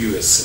USA।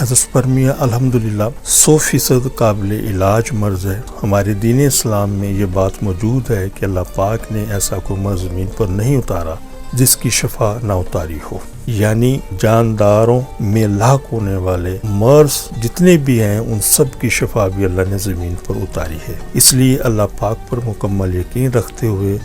ایزوسپرمیا الحمدللہ 100% قابل علاج مرض ہے۔ ہمارے دین اسلام میں یہ بات موجود ہے کہ اللہ پاک نے ایسا کوئی مرض زمین پر نہیں اتارا جس کی شفا نہ اتاری ہو، یعنی جانداروں میں لاحق ہونے والے مرض جتنے بھی ہیں ان سب کی شفا بھی اللہ نے زمین پر اتاری ہے۔ اس لیے اللہ پاک پر مکمل یقین رکھتے ہوئے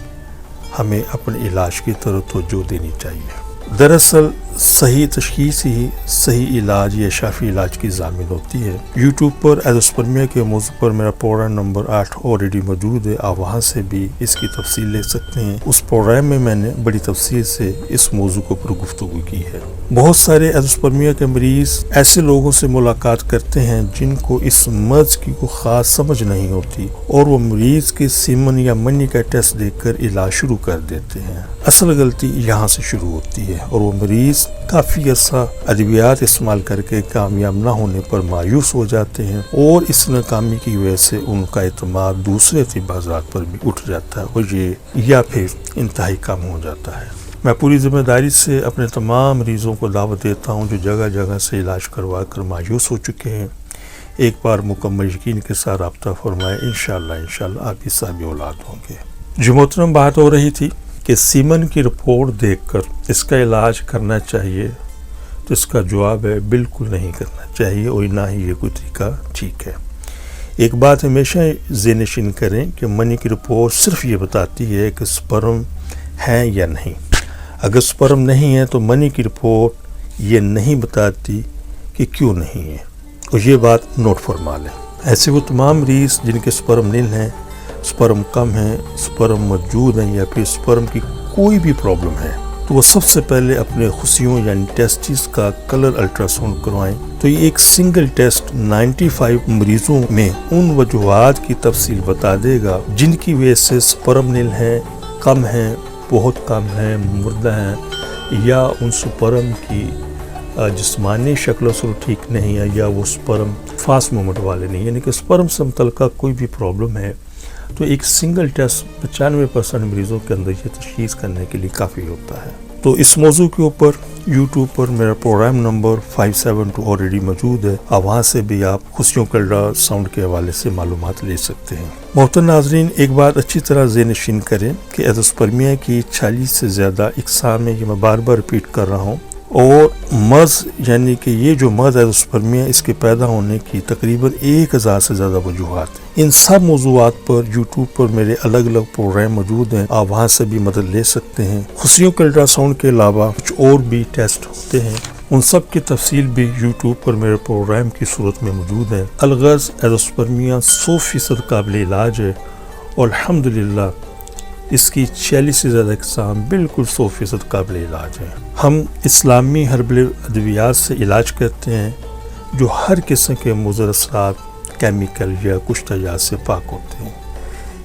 ہمیں اپنے علاج کی طرف توجہ دینی چاہیے۔ دراصل صحیح تشخیص ہی صحیح علاج یا شافی علاج کی ضامن ہوتی ہے۔ یوٹیوب پر ایزوسپرمیا کے موضوع پر میرا پروگرام نمبر 8 آلریڈی موجود ہے، آپ وہاں سے بھی اس کی تفصیل لے سکتے ہیں۔ اس پروگرام میں میں نے بڑی تفصیل سے اس موضوع کو پر گفتگو کی ہے۔ بہت سارے ایزوسپرمیا کے مریض ایسے لوگوں سے ملاقات کرتے ہیں جن کو اس مرض کی کوئی خاص سمجھ نہیں ہوتی اور وہ مریض کے سیمن یا منی کا ٹیسٹ دیکھ کر علاج شروع کر دیتے ہیں۔ اصل غلطی یہاں سے شروع ہوتی ہے اور وہ مریض کافی عرصہ ادویات استعمال کر کے کامیاب نہ ہونے پر مایوس ہو جاتے ہیں اور اس ناکامی کی وجہ سے ان کا اعتماد دوسرے طبی حضرات پر بھی اٹھ جاتا ہے اور یہ یا پھر انتہائی کم ہو جاتا ہے۔ میں پوری ذمہ داری سے اپنے تمام مریضوں کو دعوت دیتا ہوں جو جگہ جگہ سے علاج کروا کر مایوس ہو چکے ہیں، ایک بار مکمل یقین کے ساتھ رابطہ فرمائے، انشاءاللہ آپ بھی صاحب اولاد ہوں گے۔ جو محترم بات ہو رہی تھی کہ سیمن کی رپورٹ دیکھ کر اس کا علاج کرنا چاہیے، تو اس کا جواب ہے بالکل نہیں کرنا چاہیے اور نہ ہی یہ کوئی طریقہ ٹھیک ہے۔ ایک بات ہمیشہ ذہن نشین کریں کہ منی کی رپورٹ صرف یہ بتاتی ہے کہ سپرم ہے یا نہیں۔ اگر سپرم نہیں ہے تو منی کی رپورٹ یہ نہیں بتاتی کہ کیوں نہیں ہے، اور یہ بات نوٹ فرما لیں۔ ایسے وہ تمام مریض جن کے سپرم نیل ہیں، سپرم کم ہیں، سپرم موجود ہیں یا پھر سپرم کی کوئی بھی پرابلم ہے، تو وہ سب سے پہلے اپنے خصیوں یعنی ٹیسٹس کا کلر الٹراساؤنڈ کروائیں۔ تو یہ ایک سنگل ٹیسٹ 95 مریضوں میں ان وجوہات کی تفصیل بتا دے گا جن کی وجہ سے سپرم نیل ہیں، کم ہیں، بہت کم ہیں، مردہ ہیں، یا ان سپرم کی جسمانی شکل و صورت ٹھیک نہیں ہے، یا وہ سپرم فاسٹ مومنٹ والے نہیں، یعنی کہ سپرم سے متعلقہ کوئی بھی پرابلم ہے، تو ایک سنگل ٹیسٹ 95% مریضوں کے اندر یہ تشخیص کرنے کے لیے کافی ہوتا ہے۔ تو اس موضوع کے اوپر یوٹیوب پر میرا پروگرام نمبر 572 آلریڈی موجود ہے، اور وہاں سے بھی آپ خصیوں کا الٹراساؤنڈ کے حوالے سے معلومات لے سکتے ہیں۔ محترم ناظرین، ایک بات اچھی طرح ذہن نشین کریں کہ ایزوسپرمیا کی 40 سے زیادہ اقسام ہیں، یہ میں بار بار ریپیٹ کر رہا ہوں، اور مرض یعنی کہ یہ جو مرض ایزوسپرمیا اس کے پیدا ہونے کی تقریباً 1000 سے زیادہ وجوہات ہیں۔ ان سب موضوعات پر یوٹیوب پر میرے الگ الگ پروگرام موجود ہیں، آپ وہاں سے بھی مدد لے سکتے ہیں۔ خصیوں کے الٹراساؤنڈ کے علاوہ کچھ اور بھی ٹیسٹ ہوتے ہیں، ان سب کی تفصیل بھی یوٹیوب پر میرے پروگرام کی صورت میں موجود ہے۔ الغرض ایزوسپرمیا 100% قابل علاج ہے اور الحمدللہ اس کی 40 سے زیادہ اقسام بالکل 100% قابل علاج ہیں۔ ہم اسلامی ہربل ادویات سے علاج کرتے ہیں جو ہر قسم کے مضر اثرات، کیمیکل یا کچھ تجاوز سے پاک ہوتے ہیں،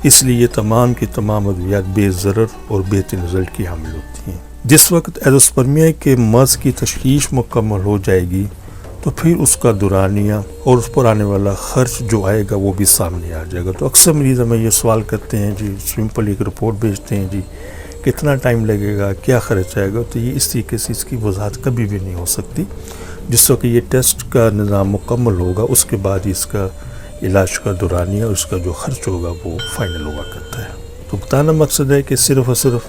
اس لیے تمام کی تمام ادویات بے ضرر اور بہترین رزلٹ کی حامل ہوتی ہیں۔ جس وقت ایزوسپرمیا کے مرض کی تشخیص مکمل ہو جائے گی تو پھر اس کا دورانیہ اور اس پر آنے والا خرچ جو آئے گا وہ بھی سامنے آ جائے گا۔ تو اکثر مریض ہمیں یہ سوال کرتے ہیں، جی سمپل ایک رپورٹ بھیجتے ہیں، جی کتنا ٹائم لگے گا، کیا خرچ آئے گا؟ تو یہ اس طریقے سے اس کی وضاحت کبھی بھی نہیں ہو سکتی۔ جس وقت یہ ٹیسٹ کا نظام مکمل ہوگا اس کے بعد اس کا علاج کا دورانیہ اور اس کا جو خرچ ہوگا وہ فائنل ہوا کرتا ہے۔ تو بتانا مقصد ہے کہ صرف اور صرف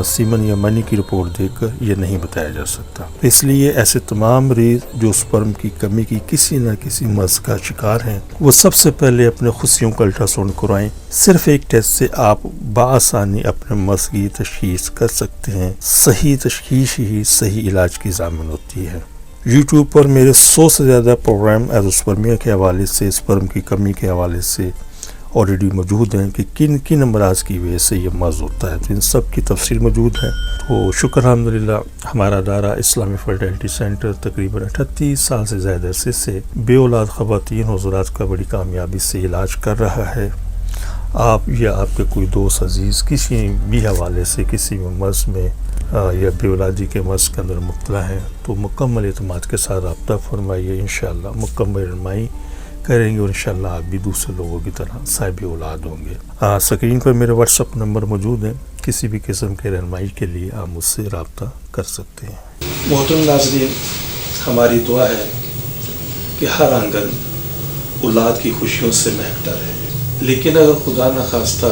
سیمن یا منی کی رپورٹ دیکھ کر یہ نہیں بتایا جا سکتا۔ اس لیے ایسے تمام مریض جو سپرم کی کمی کی کسی نہ کسی مرض کا شکار ہیں، وہ سب سے پہلے اپنے خصیوں کا الٹراساؤنڈ کروائیں۔ صرف ایک ٹیسٹ سے آپ بآسانی اپنے مرض کی تشخیص کر سکتے ہیں۔ صحیح تشخیص ہی صحیح علاج کی ضامن ہوتی ہے۔ یوٹیوب پر میرے 100 سے زیادہ پروگرام ایزوسپرمیا کے حوالے سے، سپرم کی کمی کے حوالے سے آلریڈی موجود ہیں کہ کن کن امراض کی وجہ سے یہ مرض ہوتا ہے، تو ان سب کی تفصیل موجود ہے۔ تو شکر الحمدللہ ہمارا ادارہ اسلامی فرٹیلٹی سینٹر تقریباً 38 سال سے زیادہ عرصے سے بے اولاد خواتین حضرات کا بڑی کامیابی سے علاج کر رہا ہے۔ آپ یا آپ کے کوئی دوست عزیز کسی بھی حوالے سے کسی بھی مرض میں یا بے اولادی کے مرض کے اندر مبتلا ہیں تو مکمل اعتماد کے ساتھ رابطہ فرمائیے، انشاءاللہ مکمل رہنمائی کریں گے اور انشاءاللہ آپ بھی دوسرے لوگوں کی طرح صاحب اولاد ہوں گے۔ اسکرین پر میرے واٹس اپ نمبر موجود ہیں، کسی بھی قسم کے رہنمائی کے لیے آپ مجھ سے رابطہ کر سکتے ہیں۔ محترم ناظرین، ہماری دعا ہے کہ ہر آنگن اولاد کی خوشیوں سے مہکتا رہے. لیکن اگر خدا نخواستہ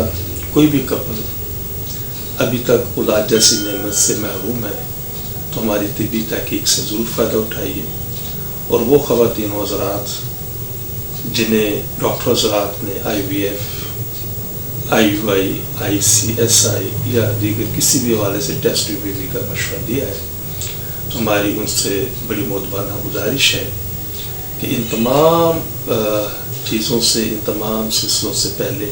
کوئی بھی کپل ابھی تک اولاد جیسی نعمت سے محروم ہے تو ہماری طبی تحقیق سے ضرور فائدہ اٹھائیے. اور وہ خواتین و حضرات جنہیں ڈاکٹر حضرات نے IVF, IUI, ICSI یا دیگر کسی بھی حوالے سے ٹیسٹ ٹیوب کا مشورہ دیا ہے تو ہماری ان سے بڑی مؤدبانہ گزارش ہے کہ ان تمام چیزوں سے, ان تمام سلسلوں سے پہلے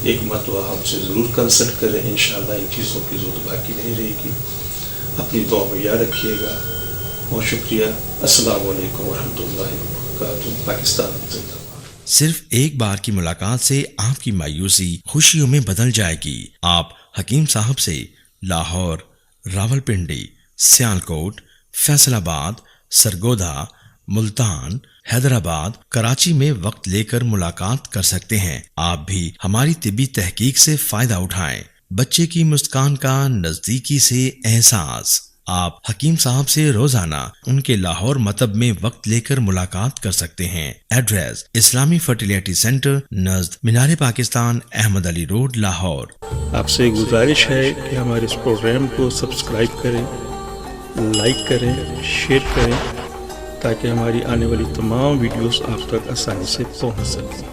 ایک مرتبہ ہم سے ضرور کنسلٹ کریں. انشاءاللہ ان چیزوں کی ضرورت باقی نہیں رہے گی. اپنی دعا میں یاد رکھیے گا. بہت شکریہ. السلام علیکم ورحمۃ اللہ وبرکاتہ. پاکستان زندہ باد. صرف ایک بار کی ملاقات سے آپ کی مایوسی خوشیوں میں بدل جائے گی. آپ حکیم صاحب سے لاہور, راولپنڈی, سیالکوٹ, فیصل آباد, سرگودا, ملتان, حیدرآباد, کراچی میں وقت لے کر ملاقات کر سکتے ہیں. آپ بھی ہماری طبی تحقیق سے فائدہ اٹھائیں. بچے کی مسکان کا نزدیکی سے احساس. آپ حکیم صاحب سے روزانہ ان کے لاہور مطب میں وقت لے کر ملاقات کر سکتے ہیں. ایڈریس اسلامی فرٹیلیٹی سینٹر نزد مینار پاکستان, احمد علی روڈ, لاہور. آپ سے گزارش ہے کہ ہمارے اس پروگرام کو سبسکرائب کریں, لائک کریں, شیئر کریں تاکہ ہماری آنے والی تمام ویڈیوز آپ تک آسانی سے پہنچ سکیں.